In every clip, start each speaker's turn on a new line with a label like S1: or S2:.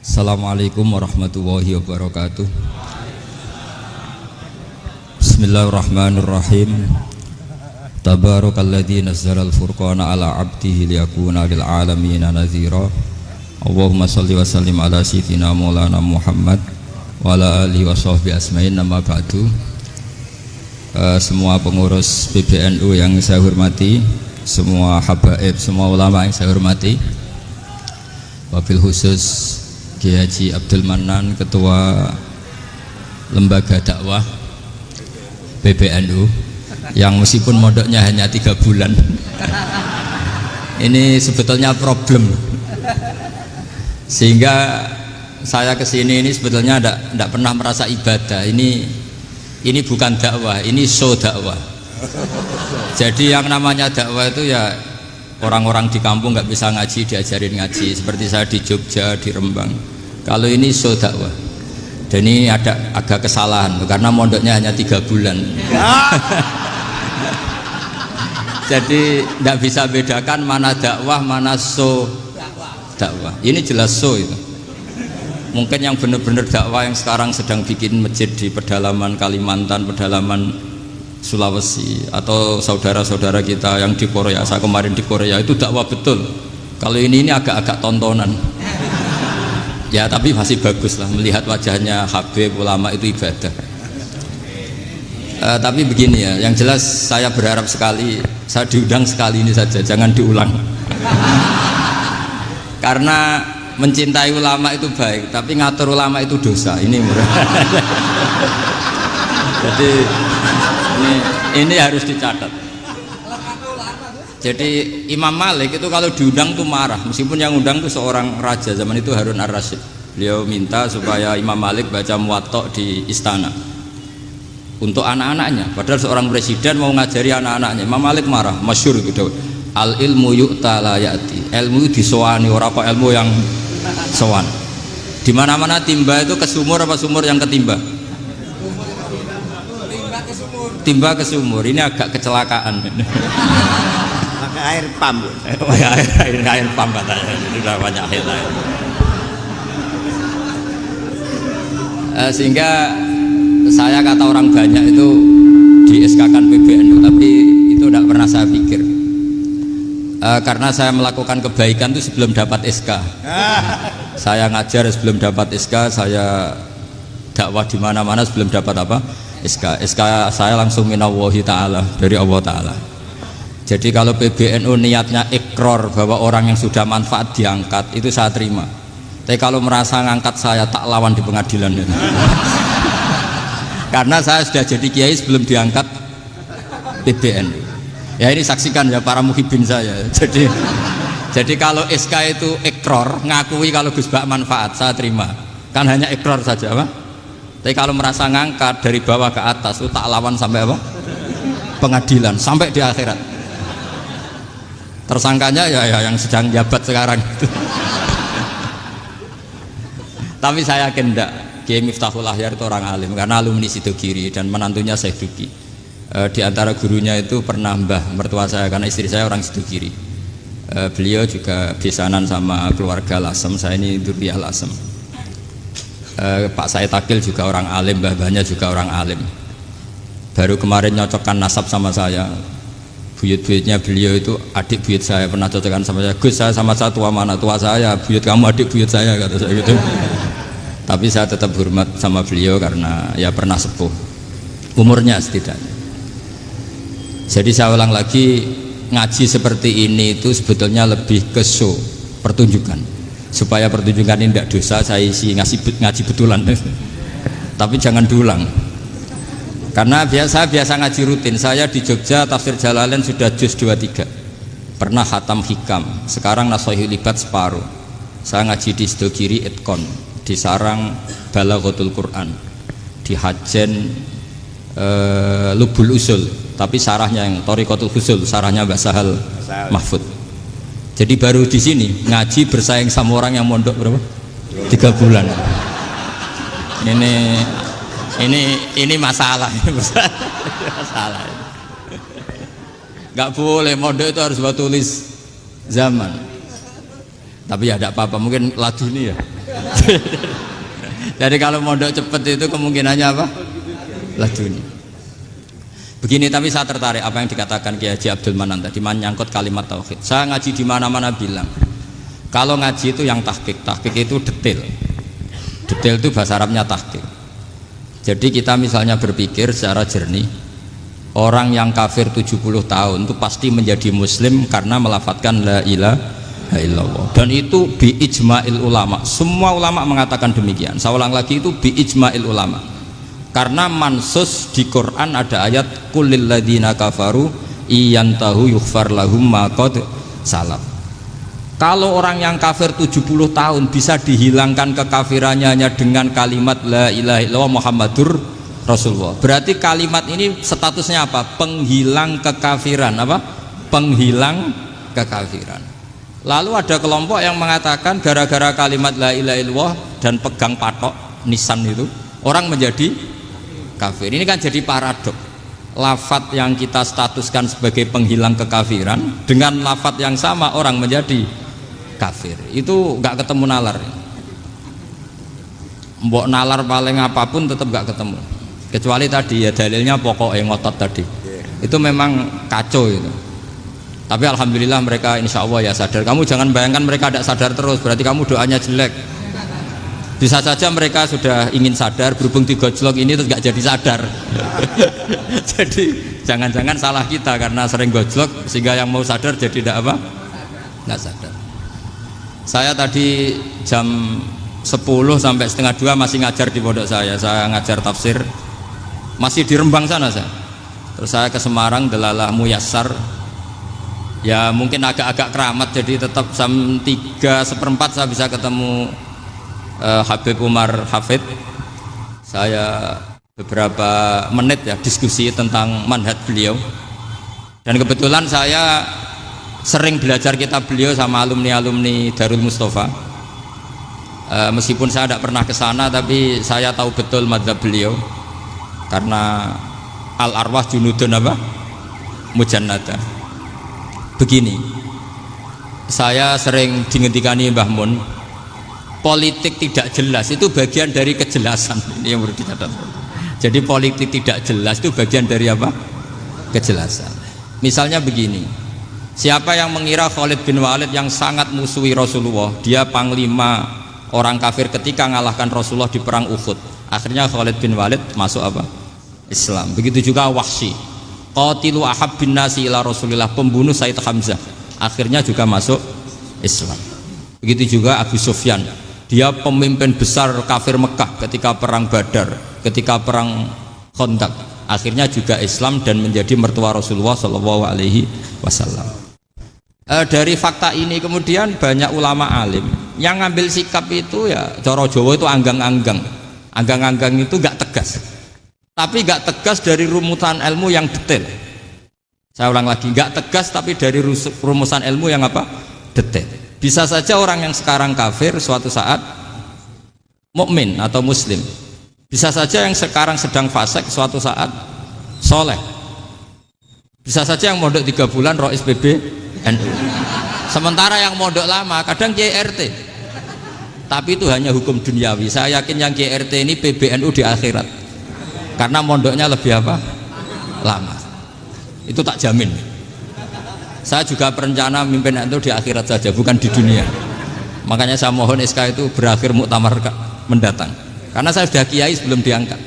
S1: Assalamualaikum warahmatullahi wabarakatuh. Bismillahirrahmanirrahim. Tabarakalladzi nazzalal furqana ala 'abdihi liyakuna lil 'alamina nadhira. Allahumma shalli wa sallim ala sayyidina Maulana Muhammad wa ala alihi wa sahbihi asma'in. Nama ba'du. Semua pengurus PBNU yang saya hormati, semua habaib, semua ulama yang saya hormati, wabil khusus Kiai Haji Abdul Manan, Ketua Lembaga Dakwah PBNU, yang meskipun mondoknya hanya 3 bulan ini sebetulnya problem, sehingga saya kesini ini sebetulnya tidak pernah merasa ibadah. Ini bukan dakwah, ini show dakwah. Jadi yang namanya dakwah itu ya orang-orang di kampung nggak bisa ngaji, diajarin ngaji, seperti saya di Jogja, di Rembang. Kalau ini show dakwah, dan ini ada agak kesalahan karena mondoknya hanya 3 bulan. Jadi tidak bisa bedakan mana dakwah, mana show dakwah. Ini jelas show itu. Mungkin yang benar-benar dakwah yang sekarang sedang bikin masjid di pedalaman Kalimantan, pedalaman Sulawesi, atau saudara-saudara kita yang di Korea, saya kemarin di Korea, itu dakwah betul. Kalau ini agak-agak tontonan ya, tapi masih bagus lah melihat wajahnya habib ulama, itu ibadah. Tapi begini ya, yang jelas saya berharap sekali, saya diundang sekali ini saja, jangan diulang. Karena mencintai ulama itu baik, tapi ngatur ulama itu dosa. Ini murah. Jadi ini harus dicatat. Jadi Imam Malik itu kalau diundang tuh marah, meskipun yang undang tuh seorang raja zaman itu, Harun ar-Rasyid. Beliau minta supaya Imam Malik baca Muwatta di istana untuk anak-anaknya, padahal seorang presiden mau ngajari anak-anaknya. Imam Malik marah, masyhur gitu, al ilmu yu'ta la ya'ti, ilmu disowani, ora apa ilmu yang sowan. Di mana-mana timba itu ke sumur apa sumur yang ketimba? Timba ke sumur. Ini agak kecelakaan.
S2: Pakai air pam.
S1: Air pam katanya. Sudah banyak air. Sehingga saya kata orang banyak itu di SK-kan PBNU, tapi itu tidak pernah saya pikir. Karena saya melakukan kebaikan itu sebelum dapat SK. Saya ngajar sebelum dapat SK, saya dakwah di mana-mana sebelum dapat apa? SK. SK saya langsung minallahi ta'ala, dari Allah Ta'ala. Jadi kalau PBNU niatnya ikror bahwa orang yang sudah manfaat diangkat, itu saya terima. Tapi kalau merasa ngangkat saya, tak lawan di pengadilan. Karena saya sudah jadi kiai sebelum diangkat PBNU. Ya ini saksikan ya para muhibin saya. Jadi kalau SK itu ikror, ngakui kalau Gus Bak manfaat, saya terima. Kan hanya ikror saja, Pak. Tapi kalau merasa ngangkat dari bawah ke atas, itu tak lawan sampai apa? Pengadilan, sampai di akhirat. Tersangkanya ya yang sedang jabat sekarang. Tapi saya yakin enggak, Kiai Miftahul Ahyar itu orang alim, karena alumni Sidogiri dan menantunya Syekh Duki. Di antara gurunya itu pernah mbah mertua saya, karena istri saya orang Sidogiri. Beliau juga besanan sama keluarga Lasem, saya ini Durriyah Lasem. Pak Said Akil juga orang alim, mbah-mbahnya juga orang alim. Baru kemarin nyocokkan nasab sama saya. Buyut-buyutnya beliau itu adik buyut saya, pernah cocokkan sama saya. Gus, saya sama saya tua mana? Tua saya, buyut kamu adik buyut saya, kata saya gitu. Tapi saya tetap hormat sama beliau karena ya pernah sepuh umurnya setidaknya. Jadi saya ulang lagi, ngaji seperti ini itu sebetulnya lebih ke show, pertunjukan, supaya pertunjukan ini tidak dosa. Saya isi ngaji betulan. Tapi jangan diulang, karena biasa ngaji rutin. Saya di Jogja tafsir Jalalain sudah juz 23, pernah khatam hikam, sekarang Nashihul Ibad separuh. Saya ngaji di Sidogiri Itkon, di Sarang Balaghatul Quran, di Hajen Lubul Usul, tapi sarahnya yang Thariqatul Husul, sarahnya Mbah Sahal Mahfud. Jadi baru di sini ngaji bersaing sama orang yang mondok berapa? 3 bulan. Ini masalah, masalah. Nggak boleh mondok itu harus buat tulis zaman. Tapi ya tidak apa-apa, mungkin laduni ya. Jadi kalau mondok cepet itu kemungkinannya apa? Laduni. Begini, tapi saya tertarik apa yang dikatakan Kiai Haji Abdul Manan tadi menyangkut kalimat tauhid. Saya ngaji di mana-mana bilang, kalau ngaji itu yang tahqiq itu detail. Detail itu bahasa Arabnya tahqiq. Jadi kita misalnya berpikir secara jernih, orang yang kafir 70 tahun itu pasti menjadi muslim karena melafadzkan la ilaha illallah. Dan itu bi ijma'il ulama. Semua ulama mengatakan demikian. Saya ulang lagi, itu bi ijma'il ulama. Karena mansus di Quran ada ayat kulil ladina kafaru iyantahu yughfar lahum ma qad salaf. Kalau orang yang kafir 70 tahun bisa dihilangkan kekafirannya hanya dengan kalimat la ilaha illallah Muhammadur Rasulullah. Berarti kalimat ini statusnya apa? Penghilang kekafiran, apa? Penghilang kekafiran. Lalu ada kelompok yang mengatakan gara-gara kalimat la ilaha illallah dan pegang patok nisan itu orang menjadi kafir. Ini kan jadi paradok. Lafat yang kita statuskan sebagai penghilang kekafiran dengan lafat yang sama orang menjadi kafir. Itu nggak ketemu nalar. Mbok nalar paling apapun tetap nggak ketemu. Kecuali tadi ya dalilnya pokoknya ngotot tadi. Itu memang kacau itu. Tapi alhamdulillah mereka insya Allah ya sadar. Kamu jangan bayangkan mereka tidak sadar terus, berarti kamu doanya jelek. Bisa saja mereka sudah ingin sadar, berhubung digojlok ini terus nggak jadi sadar. Jadi jangan-jangan salah kita karena sering gojlok sehingga yang mau sadar jadi tidak apa? Nggak sadar. Saya tadi jam 10 sampai setengah 2 masih ngajar di pondok saya ngajar tafsir masih di Rembang sana saya. Terus saya ke Semarang Delalah Muyassar. Ya mungkin agak-agak keramat, jadi tetap jam 3:4 saya bisa ketemu Habib Umar Hafid. Saya beberapa menit ya diskusi tentang manhaj beliau, dan kebetulan saya sering belajar kitab beliau sama alumni-alumni Darul Mustafa. Meskipun saya tidak pernah ke sana, tapi saya tahu betul mazhab beliau karena al arwah junudun apa? Mujannada. Begini, saya sering dingetikani Mbah Mun, politik tidak jelas itu bagian dari kejelasan. Ini yang perlu dicatat. Jadi politik tidak jelas itu bagian dari apa? Kejelasan. Misalnya begini, siapa yang mengira Khalid bin Walid yang sangat musuhi Rasulullah, dia panglima orang kafir ketika ngalahkan Rasulullah di perang Uhud, akhirnya Khalid bin Walid masuk apa? Islam. Begitu juga Wahsy, qatilu ahabbin nasi ila Rasulillah, pembunuh Sayyid Hamzah, akhirnya juga masuk Islam. Begitu juga Abu Sufyan, dia pemimpin besar kafir Mekah ketika perang Badar, ketika perang Khandaq, akhirnya juga Islam dan menjadi mertua Rasulullah Shallallahu Alaihi Wasallam. Dari fakta ini kemudian banyak ulama alim yang ngambil sikap itu ya coro Jawa itu anggang-anggang. Anggang-anggang itu gak tegas, tapi gak tegas dari rumusan ilmu yang detail. Saya ulang lagi, gak tegas tapi dari rumusan ilmu yang apa? Detail. Bisa saja orang yang sekarang kafir suatu saat mukmin atau muslim. Bisa saja yang sekarang sedang fasik suatu saat soleh. Bisa saja yang mondok 3 bulan Rois PBNU. Sementara yang mondok lama kadang Kiai RT. Tapi itu hanya hukum duniawi. Saya yakin yang Kiai RT ini PBNU di akhirat. Karena mondoknya lebih apa? Lama. Itu tak jamin. Saya juga berencana mimpin itu di akhirat saja, bukan di dunia. Makanya saya mohon SK itu berakhir muktamar mendatang. Karena saya sudah kiai sebelum diangkat.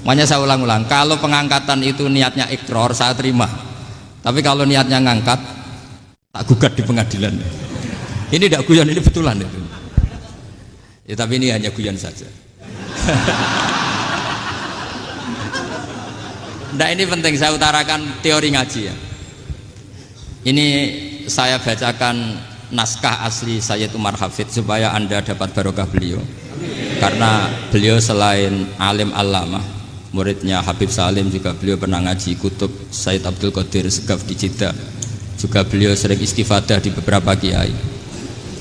S1: Makanya saya ulang-ulang, kalau pengangkatan itu niatnya ikrar, saya terima. Tapi kalau niatnya ngangkat, tak gugat di pengadilan. Ini tidak guyon, ini betulan itu. Ya, tapi ini hanya guyon saja. Nah, ini penting saya utarakan teori ngaji ya. Ini saya bacakan naskah asli Sayyid Umar Hafid supaya Anda dapat barokah beliau. Karena beliau selain alim allamah, muridnya Habib Salim, juga beliau pernah ngaji kutub Sayyid Abdul Qadir Segaf di Jeddah. Juga beliau sering istifadah di beberapa kiai.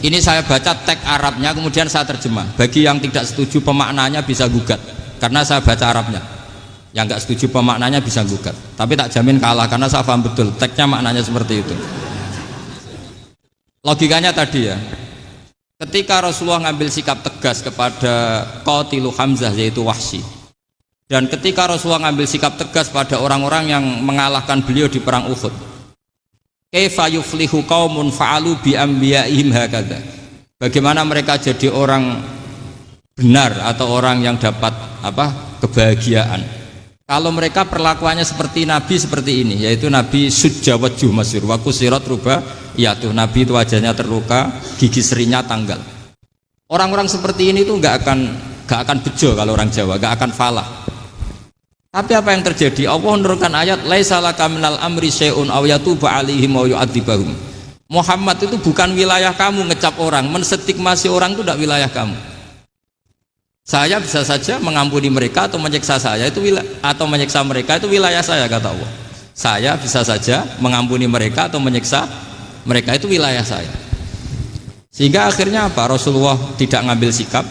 S1: Ini saya baca teks Arabnya, kemudian saya terjemah. Bagi yang tidak setuju pemaknanya bisa gugat, karena saya baca Arabnya. Yang nggak setuju pemaknanya bisa gugat, tapi tak jamin kalah karena saya paham betul teksnya maknanya seperti itu. Logikanya tadi ya, ketika Rasulullah ngambil sikap tegas kepada Qatilu Hamzah yaitu Wahsy, dan ketika Rasulullah ngambil sikap tegas pada orang-orang yang mengalahkan beliau di perang Uhud, kaifa yuflihu qaumun fa'alu bi anbiya'ihim hakadha, bagaimana mereka jadi orang benar atau orang yang dapat kebahagiaan kalau mereka perlakuannya seperti Nabi seperti ini, yaitu Nabi sujja wajhu masyhur wa kusirat ruba, yaitu Nabi itu wajahnya terluka, gigi serinya tanggal. Orang-orang seperti ini tuh nggak akan bejo kalau orang Jawa, nggak akan falah. Tapi apa yang terjadi? Allah menurunkan ayat laisa laka minal amri syai'un aw yatuba 'alaihim aw yu'adzibahum. Muhammad itu bukan wilayah kamu ngecap orang, menstigmasi orang itu tidak wilayah kamu. Saya bisa saja mengampuni mereka atau menyiksa saya itu atau menyiksa mereka itu wilayah saya, kata Allah. Saya bisa saja mengampuni mereka atau menyiksa mereka itu wilayah saya. Sehingga akhirnya apa? Rasulullah tidak ngambil sikap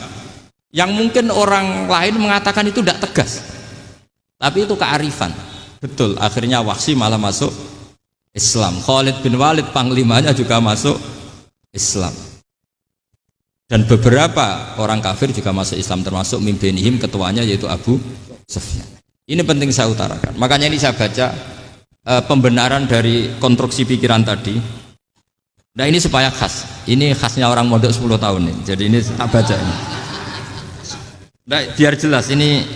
S1: yang mungkin orang lain mengatakan itu tidak tegas, tapi itu kearifan. Betul, akhirnya Wahsy malah masuk Islam. Khalid bin Walid panglimanya juga masuk Islam. Dan beberapa orang kafir juga masuk Islam, termasuk mimbenihim, ketuanya yaitu Abu Sufyan. Ini penting saya utarakan. Makanya ini saya baca pembenaran dari konstruksi pikiran tadi. Nah ini supaya khas. Ini khasnya orang mondok 10 tahun nih. Jadi ini tak baca ini. Nah, biar jelas ini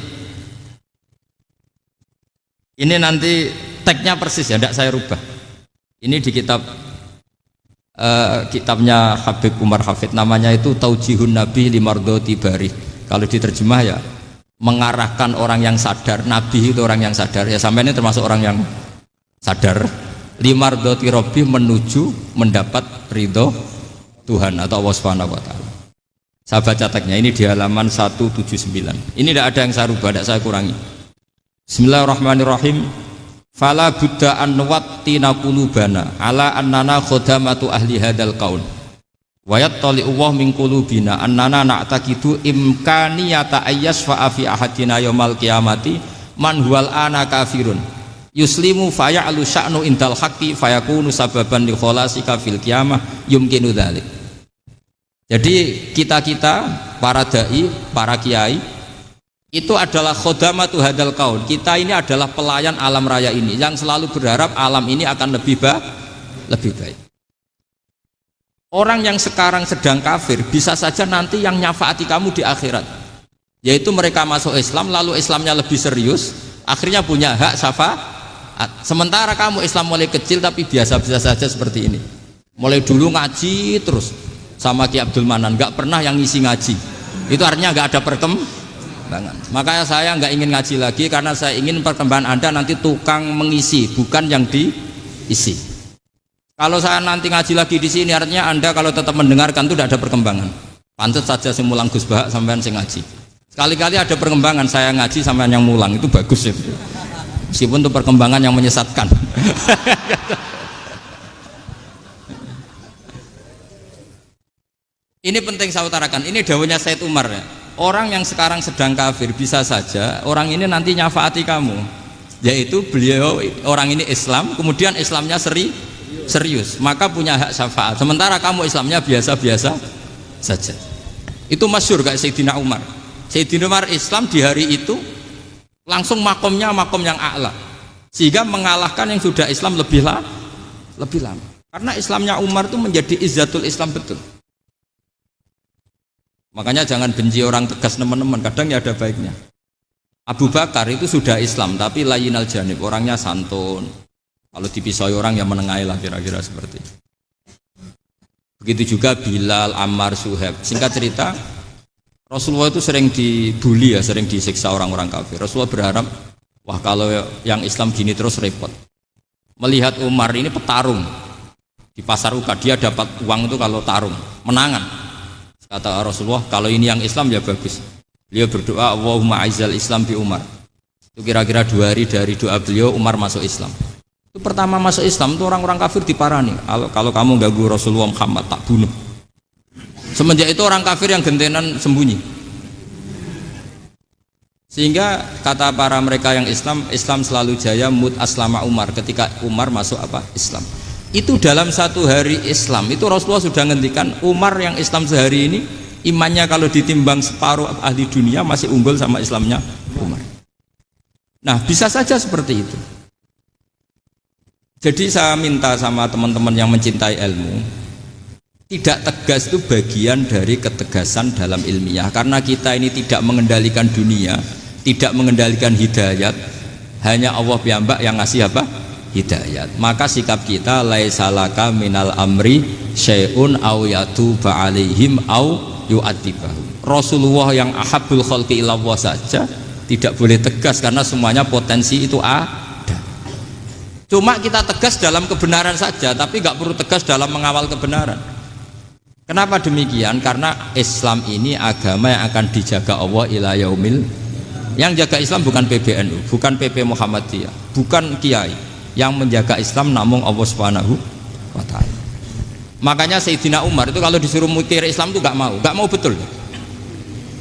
S1: nanti tagnya persis ya, tidak saya rubah. Ini di kitabnya Habib Umar Hafid, namanya itu Taujihun Nabi Limardoti Bari. Kalau diterjemah ya mengarahkan orang yang sadar. Nabi itu orang yang sadar ya, sampai ini termasuk orang yang sadar. Limardoti Robbi, menuju mendapat ridho Tuhan atau Allah Subhanahu wa Ta'ala. Saya baca tagnya ini di halaman 179. Ini tidak ada yang saya rubah, tidak saya kurangi. Bismillahirrahmanirrahim. Fala buddha an nuwattina qulubana ala annana khodamatu ahli hadal qaul wa yattali'u Allah min qulubina annana na'taqidu imkaniyata ayyasfa'a fi ahadina yaumal qiyamati man huwal ana kafirun yuslimu faya'lu sya'nu indal haqqi fayakunu sababan li kholasika fil qiyamah yumkinu dzalik. Jadi kita para dai, para kiai itu adalah khodamatu hadal kaun. Kita ini adalah pelayan alam raya ini yang selalu berharap alam ini akan lebih baik. Orang yang sekarang sedang kafir bisa saja nanti yang nyafaati kamu di akhirat, yaitu mereka masuk Islam lalu Islamnya lebih serius, akhirnya punya hak syafaat. Sementara kamu Islam mulai kecil tapi biasa-biasa saja seperti ini, mulai dulu ngaji terus sama Ki Abdul Manan, nggak pernah yang ngisi ngaji, itu artinya nggak ada perkembangan. Makanya saya nggak ingin ngaji lagi, karena saya ingin perkembangan Anda nanti tukang mengisi, bukan yang diisi. Kalau saya nanti ngaji lagi di sini, artinya Anda kalau tetap mendengarkan itu tidak ada perkembangan. Pantas saja saya mulang Gus Bahak sampean sing ngaji. Sekali-kali ada perkembangan, saya ngaji sampean yang mulang, itu bagus itu. Meskipun itu perkembangan yang menyesatkan. Ini penting saya utarakan. Ini dawuhnya Said Umar ya. Orang yang sekarang sedang kafir bisa saja orang ini nanti nyafaati kamu, yaitu beliau orang ini Islam, kemudian Islamnya serius, maka punya hak syafaat. Sementara kamu Islamnya biasa-biasa saja. Itu masyhur kayak Sayyidina Umar. Sayyidina Umar Islam di hari itu langsung makomnya makom yang a'la, sehingga mengalahkan yang sudah Islam lebih lama. Karena Islamnya Umar itu menjadi izzatul Islam betul. Makanya jangan benci orang tegas teman-teman, kadang ya ada baiknya. Abu Bakar itu sudah Islam tapi layinal janib, orangnya santun. Kalau dipisoi orang yang menengahi lah, kira-kira seperti itu. Begitu juga Bilal, Ammar, Suhaib. Singkat cerita, Rasulullah itu sering dibully ya, sering disiksa orang-orang kafir. Rasulullah berharap, wah kalau yang Islam gini terus repot. Melihat Umar ini petarung di pasar Uka, dia dapat uang itu kalau tarung, menangan. Kata Rasulullah, kalau ini yang Islam ya bagus. Beliau berdoa, Allahumma aizal Islam bi Umar. Itu kira-kira 2 hari dari doa beliau, Umar masuk Islam. Itu pertama masuk Islam itu orang-orang kafir diparani. Kalau kamu ganggu Rasulullah Muhammad tak bunuh. Semenjak itu orang kafir yang gentenan sembunyi. Sehingga kata para mereka yang Islam, Islam selalu jaya mut aslama Umar, ketika Umar masuk Islam. Itu dalam satu hari Islam itu Rasulullah sudah ngendikan Umar yang Islam sehari ini imannya kalau ditimbang separuh ahli dunia masih unggul sama Islamnya Umar. Nah bisa saja seperti itu. Jadi saya minta sama teman-teman yang mencintai ilmu, tidak tegas itu bagian dari ketegasan dalam ilmiah. Karena kita ini tidak mengendalikan dunia, tidak mengendalikan hidayat, hanya Allah piyambak yang ngasih apa? Hidayat. Maka sikap kita laisalaka minal amri syai'un aw yatuba alaihim aw yu'adzibahum. Rasulullah yang ahabbul khalqi ilallah saja tidak boleh tegas karena semuanya potensi itu ada. Cuma kita tegas dalam kebenaran saja, tapi nggak perlu tegas dalam mengawal kebenaran. Kenapa demikian? Karena Islam ini agama yang akan dijaga Allah ila yaumil. Yang jaga Islam bukan PBNU, bukan PP Muhammadiyah, bukan kiai. Yang menjaga Islam namun Allah Subhanahu wa ta'ala. Makanya Sayyidina Umar itu kalau disuruh mikir Islam itu gak mau betul.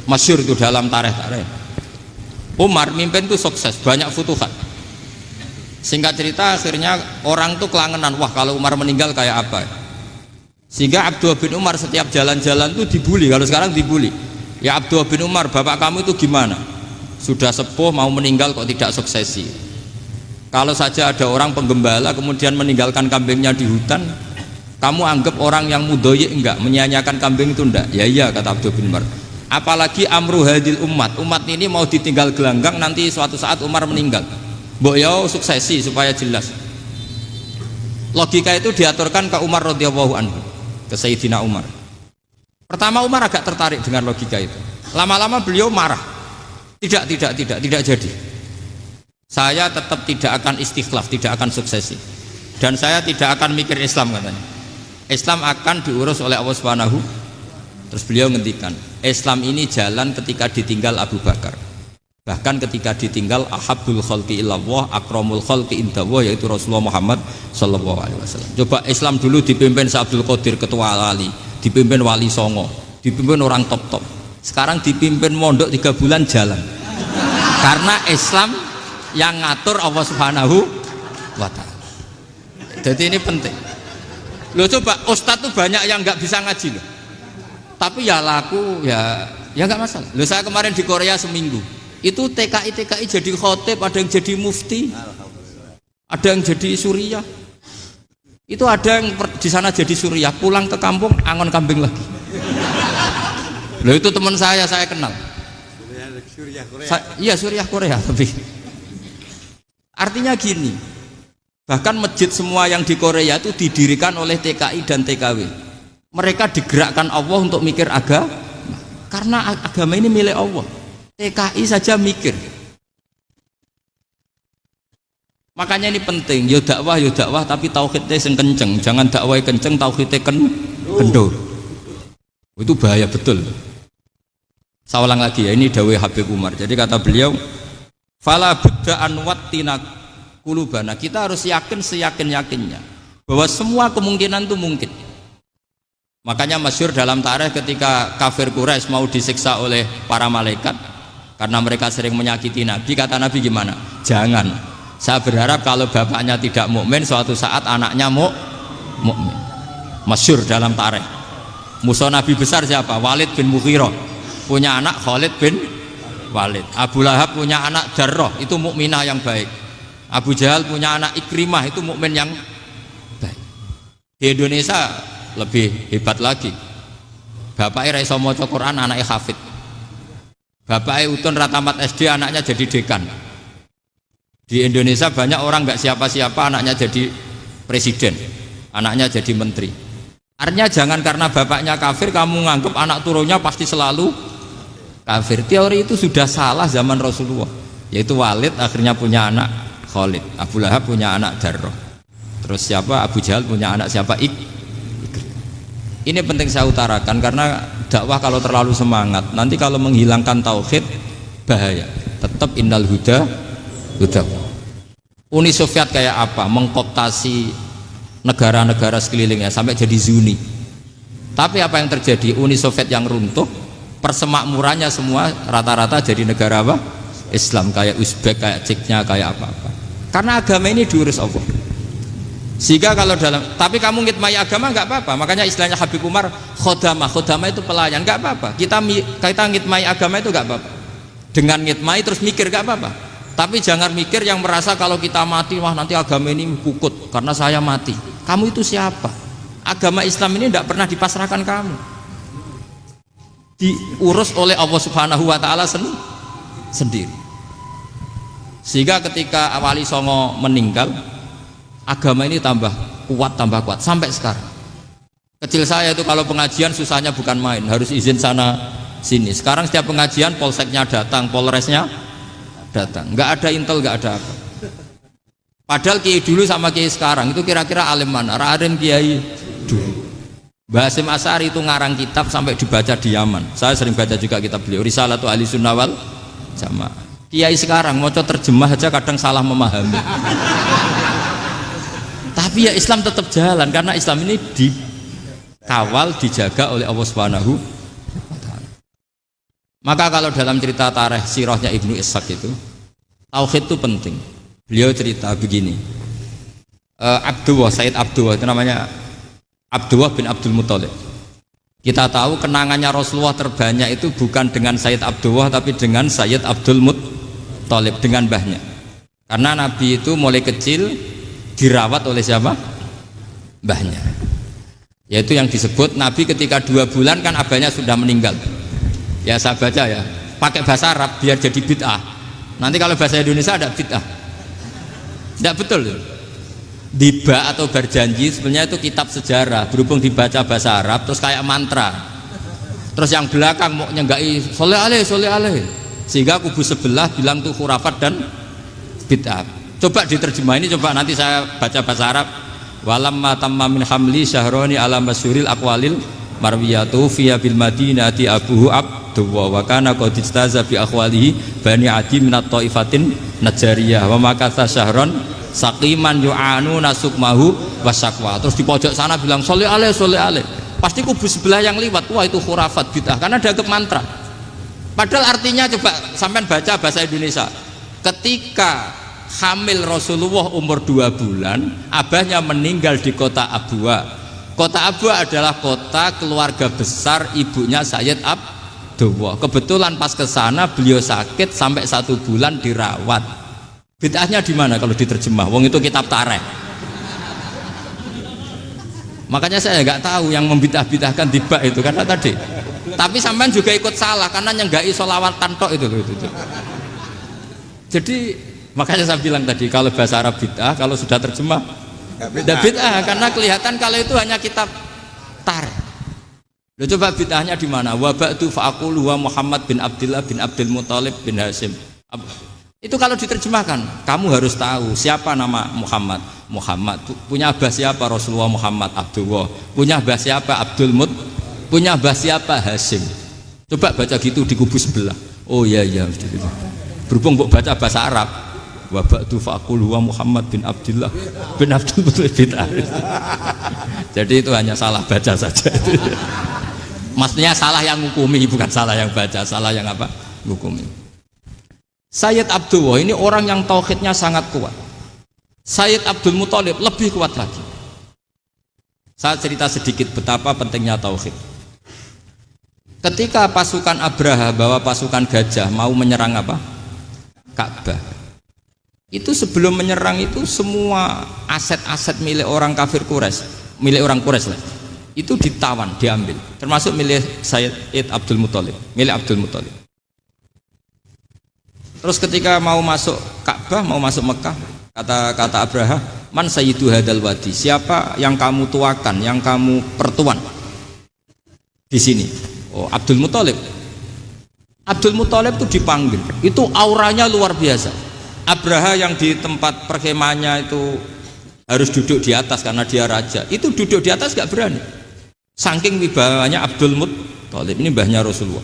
S1: Masyhur itu dalam tarikh-tarikh. Umar mimpin itu sukses, banyak futuhat. Singkat cerita akhirnya orang tuh kelangenan, wah kalau Umar meninggal kayak apa. Sehingga Abdullah bin Umar setiap jalan-jalan tuh dibully, kalau sekarang dibully. Ya Abdullah bin Umar, bapak kamu itu gimana? Sudah sepuh mau meninggal kok tidak suksesi. Kalau saja ada orang penggembala kemudian meninggalkan kambingnya di hutan, kamu anggap orang yang mudoyik enggak, menyia-nyiakan kambing itu enggak? Ya iya, kata Abdul bin Umar. Apalagi amru hadil umat ini mau ditinggal gelanggang, nanti suatu saat Umar meninggal. Mbok yo suksesi supaya jelas. Logika itu diaturkan ke Umar radhiyallahu anhu, ke Sayyidina Umar. Pertama Umar agak tertarik dengan logika itu. Lama-lama beliau marah. Tidak jadi. Saya tetap tidak akan istikhlaf, tidak akan suksesi, dan saya tidak akan mikir Islam, katanya. Islam akan diurus oleh Allah Subhanahu. Terus beliau ngendikan, Islam ini jalan ketika ditinggal Abu Bakar, bahkan ketika ditinggal ahabbul khalqi ilallah akramul khalqi indallah, yaitu Rasulullah Muhammad sallallahu alaihi wasallam. Coba Islam dulu dipimpin Abdul Qadir ketua wali, dipimpin Wali Songo, dipimpin orang top. Sekarang dipimpin mondok 3 bulan jalan. Karena Islam yang ngatur Allah Subhanahu wa ta'ala. Jadi ini penting. Loh coba ustadz tuh banyak yang nggak bisa ngaji loh. Tapi ya laku ya nggak masalah. Loh saya kemarin di Korea seminggu. Itu TKI jadi khotib, ada yang jadi mufti, ada yang jadi suriah. Itu ada yang di sana jadi suriah, pulang ke kampung angon kambing lagi. Loh itu teman saya kenal. Suriah Korea. Iya suriah Korea tapi. Artinya gini, bahkan masjid semua yang di Korea itu didirikan oleh TKI dan TKW. Mereka digerakkan Allah untuk mikir agama, karena agama ini milik Allah. TKI saja mikir. Makanya ini penting, yo dakwah tapi tauhidnya sing kenceng, jangan dakwah kenceng tauhidnya kendor. Itu bahaya betul. Saya ulang lagi ya, ini dawuh Habib Umar. Jadi kata beliau, fala budda an wattina kulubana, kita harus yakin seyakin-yakinnya bahwa semua kemungkinan itu mungkin. Makanya masyhur dalam tarikh ketika kafir Quraisy mau disiksa oleh para malaikat karena mereka sering menyakiti Nabi, kata Nabi gimana? Jangan. Saya berharap kalau bapaknya tidak mukmin, suatu saat anaknya mukmin. Masyhur dalam tarikh. Musuh Nabi besar siapa? Walid bin Mughirah. Punya anak Khalid bin Walid. Abu Lahab punya anak Jarrah, itu mukminah yang baik. Abu Jahal punya anak Ikrimah, itu mukmin yang baik. Di Indonesia lebih hebat lagi. Bapaknya ra iso maca Quran, anaknya hafid. Bapaknya utun ratamat SD, anaknya jadi dekan. Di Indonesia banyak orang nggak siapa-siapa, anaknya jadi presiden, anaknya jadi menteri. Artinya jangan karena bapaknya kafir kamu nganggap anak turunnya pasti selalu kafir. Teori itu sudah salah zaman Rasulullah. Yaitu Walid akhirnya punya anak Khalid, Abu Lahab punya anak Jarrah, terus siapa? Abu Jahal punya anak siapa? Ini penting saya utarakan karena dakwah kalau terlalu semangat nanti kalau menghilangkan tauhid bahaya. Tetap innal huda. Uni Soviet kayak apa? Mengkooptasi negara-negara sekelilingnya sampai jadi Zuni. Tapi apa yang terjadi? Uni Soviet yang runtuh, persemakmurannya semua rata-rata jadi negara apa? Islam, kayak Uzbek, kayak Ceknya, kayak apa-apa. Karena agama ini diurus Allah. Sehingga kalau tapi kamu ngitmai agama nggak apa-apa. Makanya istilahnya Habib Umar khodamah itu pelayan, nggak apa-apa. Kita ngitmai agama itu nggak apa-apa. Dengan ngitmai terus mikir nggak apa-apa. Tapi jangan mikir yang merasa kalau kita mati, wah nanti agama ini kukut karena saya mati. Kamu itu siapa? Agama Islam ini tidak pernah dipasrahkan kamu. Diurus oleh Allah Subhanahu wa taala sendiri. Sehingga ketika Wali Songo meninggal, agama ini tambah kuat sampai sekarang. Kecil saya itu kalau pengajian susahnya bukan main, harus izin sana sini. Sekarang setiap pengajian polseknya datang, polresnya datang, nggak ada intel, nggak ada apa. Padahal kiai dulu sama kiai sekarang itu kira-kira alim mana? Alim kiai dulu. Mbah Hasyim Asy'ari itu ngarang kitab sampai dibaca di Yaman. Saya sering baca juga kitab beliau, Risalatu Ahli Sunnah wal Jamaah. Kiai sekarang mau terjemah aja kadang salah memahami. Tapi ya Islam tetap jalan karena Islam ini dikawal, dijaga oleh Allah Subhanahu wa taala. Maka kalau dalam cerita tarikh sirahnya Ibnu Ishaq itu, tauhid itu penting. Beliau cerita begini, Sayyid Abdullah itu namanya Abdullah bin Abdul Muthalib. Kita tahu kenangannya Rasulullah terbanyak itu bukan dengan Sayyid Abdullah tapi dengan Sayyid Abdul Muthalib, dengan mbahnya. Karena Nabi itu mulai kecil dirawat oleh siapa? Mbahnya. Yaitu yang disebut Nabi ketika 2 bulan kan abahnya sudah meninggal. Ya saya baca ya, pakai bahasa Arab biar jadi bid'ah. Nanti kalau bahasa Indonesia ada bid'ah. Tidak betul. Diba atau berjanji sebenarnya itu kitab sejarah, berhubung dibaca bahasa Arab terus kayak mantra. Terus yang belakang mau nyenggai soleh aleh, sehingga kubu sebelah bilang tuh khurafat dan bid'ah. Coba diterjemah ini, coba nanti saya baca bahasa Arab. Walamma tamma min hamli syahroni ala masyuril aqwalil marwiyatu fiya bil madinati abuhu abdullah wa kana qad istaza bi akhwalihi bani adi minat taifatin najariyah wa makatha syahron saqiman yu'anu nasukmahu wasakwa. Terus di pojok sana bilang soleh aleh. Pasti kubu sebelah yang liwat, wah itu khurafat bid'ah karena dianggap mantra. Padahal artinya coba sampean baca bahasa Indonesia. Ketika hamil Rasulullah umur 2 bulan, abahnya meninggal di kota Abwa. Kota Abwa adalah kota keluarga besar ibunya Sayyid Abdullah. Kebetulan pas ke sana beliau sakit sampai 1 bulan dirawat. Bid'ahnya di mana kalau diterjemah? Wong itu kitab tarikh. Makanya saya nggak tahu yang membidah-bidahkan tiba itu karena tadi. Tapi sampean juga ikut salah karena nyenggai sholawatan tok itu. Jadi makanya saya bilang tadi kalau bahasa Arab bid'ah, kalau sudah terjemah tidak bid'ah karena kelihatan kalau itu hanya kitab tarikh. Loh, coba bid'ahnya di mana? Wa ba'du fa'aqulu wa Muhammad bin Abdullah bin Abdul Muthalib bin Hasyim. Itu kalau diterjemahkan, kamu harus tahu siapa nama Muhammad. Muhammad punya abah siapa? Rasulullah Muhammad Abdullah. Punya abah siapa? Abdul Mut. Punya abah siapa? Hasyim. Coba baca gitu di kubu sebelah. Oh iya. Berhubung kok baca bahasa Arab. Wa ba'du fa'aqulu wa Muhammad bin Abdullah bin Abdul Muthalib bin Hasyim. Jadi itu hanya salah baca saja. Maksudnya salah yang ngukumi, bukan salah yang baca, salah yang apa? Ngukumi. Sayyid Abdullah ini orang yang tauhidnya sangat kuat. Sayyid Abdul Muthalib lebih kuat lagi. Saya cerita sedikit betapa pentingnya tauhid. Ketika pasukan Abraha bawa pasukan gajah mau menyerang apa? Ka'bah. Itu sebelum menyerang itu semua aset-aset milik orang kafir Quraisy, milik orang Quraisy lah. Itu ditawan, diambil, termasuk milik Sayyid Abdul Muthalib, milik Abdul Muthalib. Terus ketika mau masuk Ka'bah, mau masuk Mekah, kata Abraha, man sayyidu hadal wadi, siapa yang kamu tuakan, yang kamu pertuan di sini? Oh, Abdul Muthalib. Abdul Muthalib itu dipanggil, itu auranya luar biasa. Abraha yang di tempat perkemahannya itu harus duduk di atas karena dia raja, itu duduk di atas gak berani. Saking wibawanya Abdul Muthalib, ini mbahnya Rasulullah.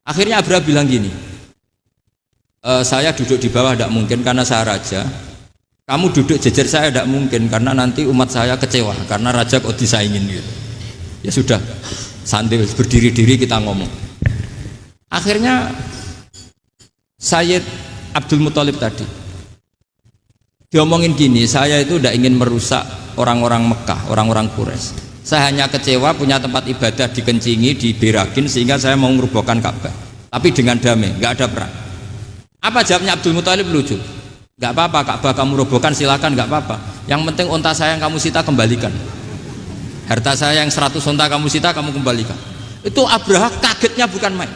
S1: Akhirnya Abraha bilang gini, saya duduk di bawah tidak mungkin karena saya raja. Kamu duduk jejer saya tidak mungkin karena nanti umat saya kecewa karena raja kok disaingin gitu. Ya sudah, sambil berdiri-diri kita ngomong. Akhirnya Sayyid Abdul Muthalib tadi Diomongin gini, saya itu tidak ingin merusak orang-orang Mekah, orang-orang Quraisy. Saya hanya kecewa punya tempat ibadah dikencingi, diberakin sehingga saya mau merubuhkan Ka'bah. Tapi dengan damai, nggak ada perang. Apa jawabnya Abdul Muthalib? Lucu. Nggak apa-apa, Ka'bah kamu robohkan silakan, nggak apa-apa. Yang penting unta saya yang kamu sita kembalikan. Harta saya yang 100 unta kamu sita kamu kembalikan. Itu Abraha kagetnya bukan main.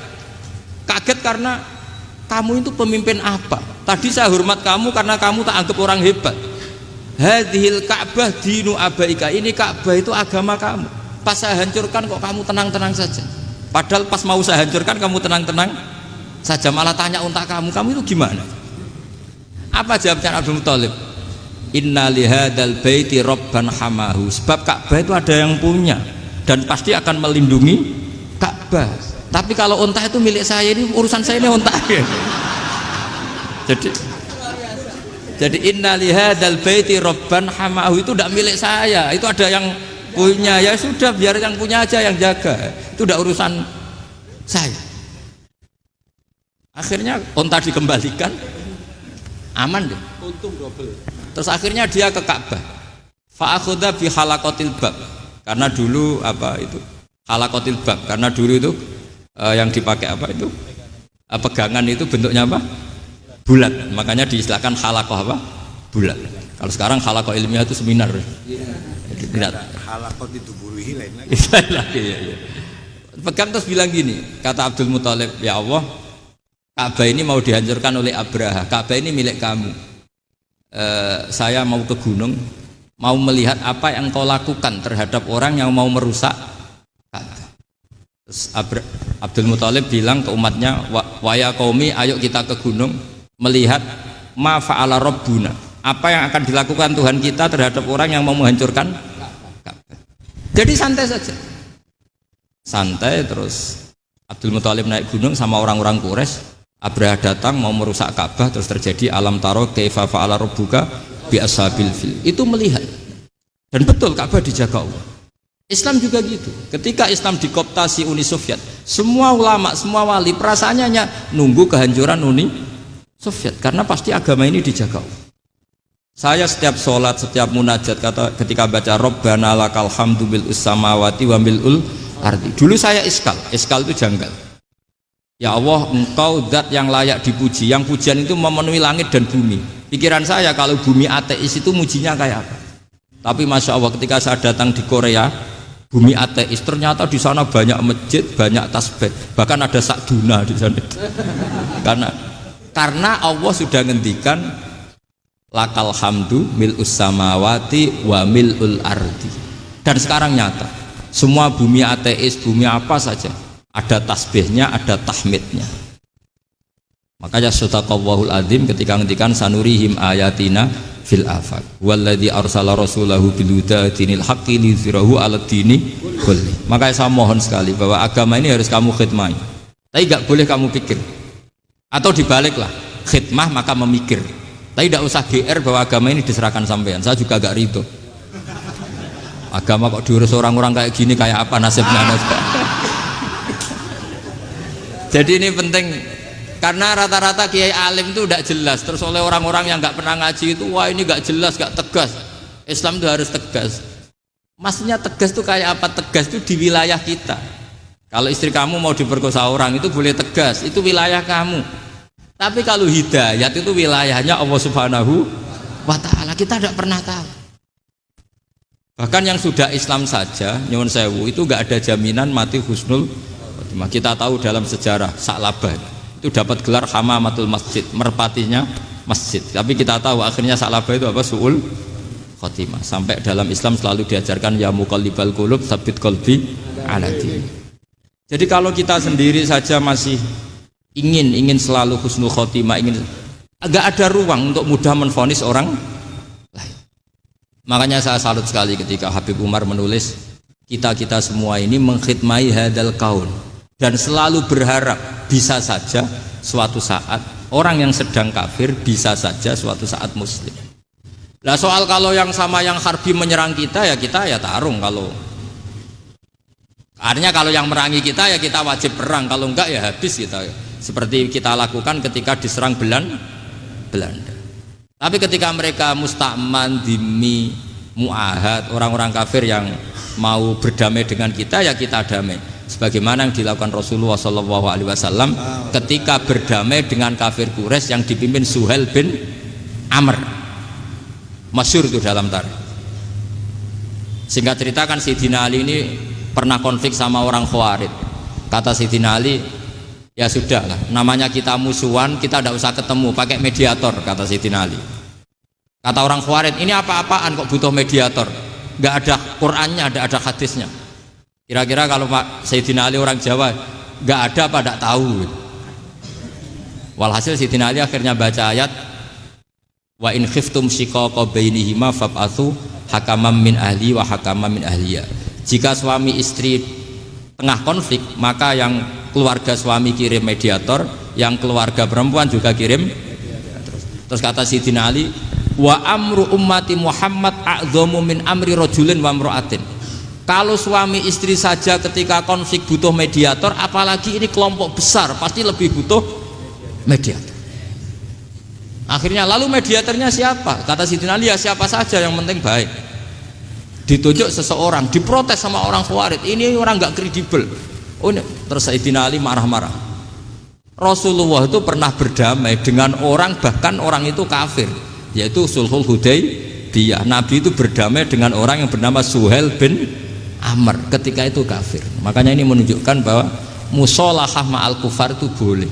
S1: Kaget karena kamu itu pemimpin apa? Tadi saya hormat kamu karena kamu tak anggap orang hebat. Hadhil Ka'bah dinu abaika. Ini Ka'bah itu agama kamu. Pas saya hancurkan kok kamu tenang-tenang saja. Padahal pas mau saya hancurkan kamu tenang-tenang saja. Malah tanya unta kamu itu gimana? Apa jawabnya Abdul Muthalib? Inna lihadal baiti robban hamahu. Sebab Ka'bah itu ada yang punya dan pasti akan melindungi Ka'bah. Tapi kalau unta itu milik saya, ini urusan saya, ini unta. Jadi inna lihadal baiti robban hamahu itu tidak milik saya, itu ada yang punya. Ya sudah, biar yang punya aja yang jaga, itu tidak urusan saya. Akhirnya unta dikembalikan, aman deh, untung double. Terus akhirnya dia ke Ka'bah, fa'akhudha bi halaqatil bab, karena dulu apa itu halaqatil bab, karena dulu itu yang dipakai apa itu pegangan itu bentuknya apa, bulat, makanya diistilahkan halaqah apa, bulat. Kalau sekarang halaqah ilmiah itu seminar. Tidak.
S2: Halaqah dituburuhi lain
S1: lagi. Ya. Pegang terus bilang gini, kata Abdul Muthalib, ya Allah, Ka'bah ini mau dihancurkan oleh Abraha. Ka'bah ini milik kamu. Saya mau ke gunung, mau melihat apa yang kau lakukan terhadap orang yang mau merusak Ka'bah. Terus Abdul Muthalib bilang ke umatnya, wa ya qaumi, ayo kita ke gunung melihat ma fa'ala rabbuna, apa yang akan dilakukan Tuhan kita terhadap orang yang mau menghancurkan Ka'bah. Jadi santai saja, santai. Terus Abdul Muthalib naik gunung sama orang-orang Quraisy. Abraha datang mau merusak Ka'bah, terus terjadi alam taro kaifa fa'ala rabbuka bi ashabil fil. Itu melihat, dan betul Ka'bah dijaga Allah. Islam juga gitu. Ketika Islam dikooptasi Uni Soviet, semua ulama, semua wali perasaannya hanya nunggu kehancuran Uni Soviet, karena pasti agama ini dijaga Allah. Saya setiap sholat, setiap munajat, ketika baca Rabbana lakal hamdu bil samawati wa mil'ul ardi. Dulu saya iskal itu janggal. Ya Allah, engkau zat yang layak dipuji, yang pujian itu memenuhi langit dan bumi. Pikiran saya kalau bumi ateis itu mujinya kayak apa? Tapi Masya Allah, ketika saya datang di Korea, bumi ateis, ternyata di sana banyak masjid, banyak tasbih, bahkan ada sakduna di sana. Karena Allah sudah ngendikan lakal hamdu mil'us samawati wa mil'ul ardi. Dan sekarang nyata, semua bumi ateis, bumi apa saja, ada tasbihnya, ada tahmidnya. Makanya sadaqallahul adzim ketika ngendikan sanurihim ayatina fil afaq walladzi arsala rasulahu bil huda dinil haqqi liyuzhirahu 'alad dini kulli. Makanya saya mohon sekali bahwa agama ini harus kamu khidmah. Tapi enggak boleh kamu pikir. Atau dibaliklah, khidmah maka memikir. Tapi tidak usah GR bahwa agama ini diserahkan sampean. Saya juga agak ridho. Agama kok diurus orang-orang kayak gini, kayak apa nasibnya? Jadi ini penting, karena rata-rata kiai alim itu tidak jelas. Terus oleh orang-orang yang nggak pernah ngaji itu, wah ini nggak jelas, nggak tegas. Islam itu harus tegas. Maksudnya tegas itu kayak apa? Tegas itu di wilayah kita. Kalau istri kamu mau diperkosa orang itu boleh tegas, itu wilayah kamu. Tapi kalau hidayat itu wilayahnya Allah Subhanahu wa Ta'ala, kita tidak pernah tahu. Bahkan yang sudah Islam saja, nyuwun sewu, itu nggak ada jaminan mati husnul. Kita tahu dalam sejarah Sa'labah itu dapat gelar hamamatul masjid, merpatinya masjid. Tapi kita tahu akhirnya Sa'labah itu apa? Su'ul khotimah. Sampai dalam Islam selalu diajarkan ya muqallibal qulub tsabbit qalbi ala din. Jadi kalau kita sendiri saja masih ingin selalu husnul khotimah, agak ada ruang untuk mudah menvonis orang lain. Makanya saya salut sekali ketika Habib Umar menulis kita semua ini mengkhidmai hadal kaun, dan selalu berharap bisa saja suatu saat orang yang sedang kafir bisa saja suatu saat muslim. Nah soal kalau yang sama yang harbi menyerang kita ya tarung. Kalau artinya kalau yang merangi kita ya kita wajib perang, kalau enggak ya habis kita. Seperti kita lakukan ketika diserang Belanda. Tapi ketika mereka musta'man, dhimmi, mu'ahad, orang-orang kafir yang mau berdamai dengan kita, ya kita damai. Sebagaimana yang dilakukan Rasulullah SAW ketika berdamai dengan kafir Quraisy yang dipimpin Suhail bin Amr. Masyhur itu dalam tarikh. Singkat cerita kan Sayyidina Ali ini pernah konflik sama orang Khawarij. Kata Sayyidina Ali, ya sudah lah, namanya kita musuhan, kita tidak usah ketemu, pakai mediator, kata Sayyidina Ali. Kata orang Khawarij, ini apa-apaan kok butuh mediator, nggak ada Qur'annya, ada hadisnya. Kira-kira kalau Pak Sayyidina Ali orang Jawa, nggak ada apa tidak tahu. Walhasil Sayyidina Ali akhirnya baca ayat, wa in khiftum shiqaqa bainihima fab'atsu hakaman min ahli wa hakaman min ahliya. Jika suami istri tengah konflik, maka yang keluarga suami kirim mediator, yang keluarga perempuan juga kirim. Terus kata Sayyidina Ali, wa amru ummati Muhammad a'dhamu min amri rajulin wa imra'atin. Kalau suami istri saja ketika konflik butuh mediator, apalagi ini kelompok besar pasti lebih butuh mediator. Akhirnya lalu mediatornya siapa? Kata Sayyidina Ali, ya siapa saja yang penting baik. Ditunjuk seseorang, diprotes sama orang Khawarij, ini orang nggak kredibel. Oh, terus Sayyidina Ali marah-marah. Rasulullah itu pernah berdamai dengan orang, bahkan orang itu kafir, yaitu Sulhul Hudaybiyah. Nabi itu berdamai dengan orang yang bernama Suhail bin Amr, ketika itu kafir. Makanya ini menunjukkan bahwa musolahah ma'al kufar itu boleh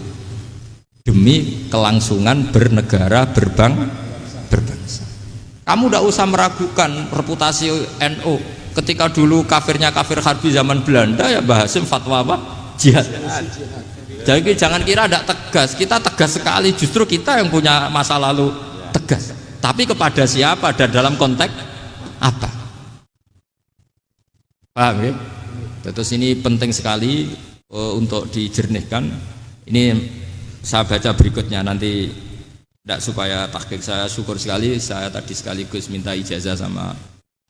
S1: demi kelangsungan bernegara, berbangsa. Kamu tidak usah meragukan reputasi NU. Ketika dulu kafirnya kafir harbi zaman Belanda, ya Mbah Hasim fatwa apa? Jihad. Jadi jangan kira tidak tegas, kita tegas sekali, justru kita yang punya masa lalu tegas. Tapi kepada siapa dan dalam konteks apa? Paham ya? Terus ini penting sekali untuk dijernihkan. Ini saya baca berikutnya nanti, tidak supaya tahqiq. Saya syukur sekali, saya tadi sekaligus minta ijazah sama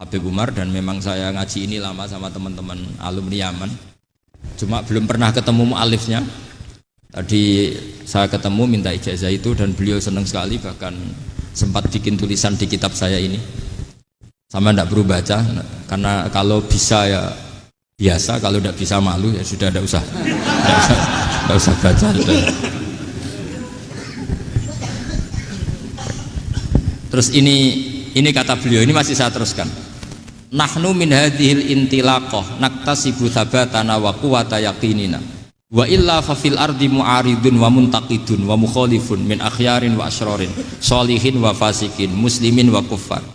S1: Habib Umar, dan memang saya ngaji ini lama sama teman-teman alumni Yaman, cuma belum pernah ketemu mu'alifnya. Tadi saya ketemu minta ijazah itu, dan beliau senang sekali, bahkan sempat bikin tulisan di kitab saya ini. Sama tidak perlu baca, karena kalau bisa ya biasa, kalau tidak bisa malu ya sudah, tidak usah baca sudah. Terus ini kata beliau, ini masih saya teruskan. Nahnu min hadhil intilaqah naktasibu thabatana wa quwwata yaqinina wa illa fa fil ardi mu'aridun wa muntaqidun wa mukhalifun min akhyarin wa asyrarin sholihin wa fasikin muslimin wa kuffar.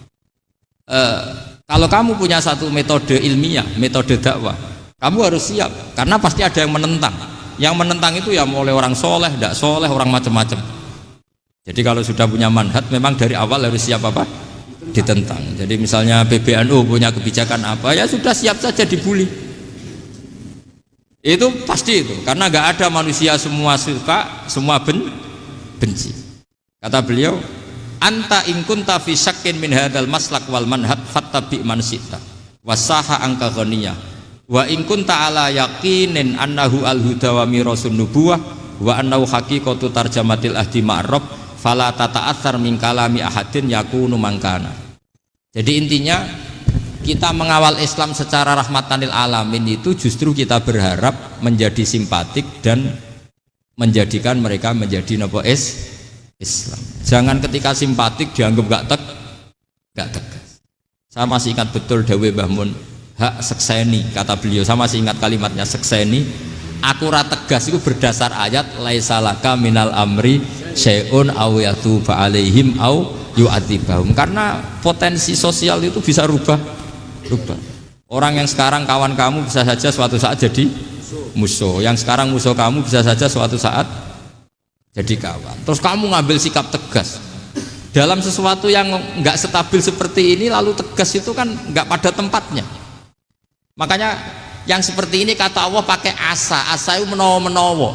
S1: Kalau kamu punya satu metode ilmiah, metode dakwah, kamu harus siap, karena pasti ada yang menentang. Yang menentang itu ya mulai orang soleh, tidak soleh, orang macam-macam. Jadi kalau sudah punya manhaj, memang dari awal harus siap apa? Ditentang. Jadi misalnya PBNU punya kebijakan apa, ya sudah siap saja dibully. Itu pasti itu, karena nggak ada manusia semua suka, semua benci. Kata beliau, anta in kunta fi syakkin min hadzal maslak wal manhaj fattabi man syi'ta wasaha angka ghaniyah wa in kunta ala yaqinin annahu al huda wa mirasun nubuwah wa annahu haqiqatu tarjamatil ahdi ma'rab fala tata'atsar min kalami ahadin yakunu mangkana. Jadi intinya kita mengawal Islam secara rahmatanil alamin itu justru kita berharap menjadi simpatik dan menjadikan mereka menjadi Islam. Jangan ketika simpatik dianggap gak tegas. Saya masih ingat betul dawuh Mbah Mun, hak sekseni, kata beliau. Saya masih ingat kalimatnya, sekseni. Aku ra tegas itu berdasar ayat laisalaka minal amri syai'un aw yatuba alaihim aw yu'adzibahum. Karena potensi sosial itu bisa rubah. Orang yang sekarang kawan kamu bisa saja suatu saat jadi musuh. Yang sekarang musuh kamu bisa saja suatu saat jadi kawan. Terus kamu ngambil sikap tegas dalam sesuatu yang nggak stabil seperti ini, lalu tegas itu kan nggak pada tempatnya. Makanya yang seperti ini kata Allah pakai asa itu menawa.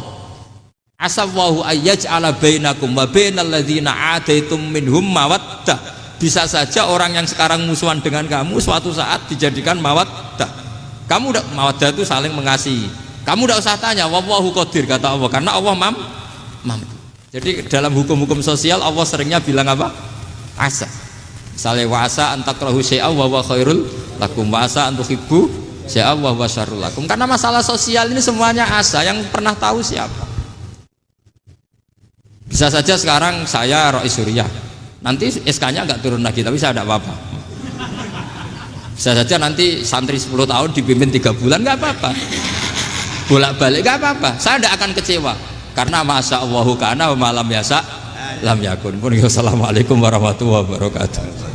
S1: Asa wahu ayyaj'ala bainakum wa bainal ladzina ataitum minhum mawaddah. Bisa saja orang yang sekarang musuhan dengan kamu suatu saat dijadikan mawaddah. Kamu udah mawaddah itu saling mengasihi. Kamu udah usah tanya, wallahu qadir, kata Allah, karena Allah mampu. Jadi dalam hukum-hukum sosial Allah seringnya bilang apa? asa. Misalnya wasa antakrahu syai'a wa huwa khairul lakum, wasa antuhibbu syai'a wa huwa syarrul lakum. Karena masalah sosial ini semuanya asa, yang pernah tahu siapa? Bisa saja sekarang saya Rois Suriah, nanti SK-nya enggak turun lagi, tapi saya enggak apa-apa. Bisa saja nanti santri 10 tahun dipimpin 3 bulan, enggak apa-apa. Bolak-balik enggak apa-apa. Saya enggak akan kecewa. Karena masa Allahu kana wa malam yasa lam yakun. Assalamualaikum warahmatullahi wabarakatuh.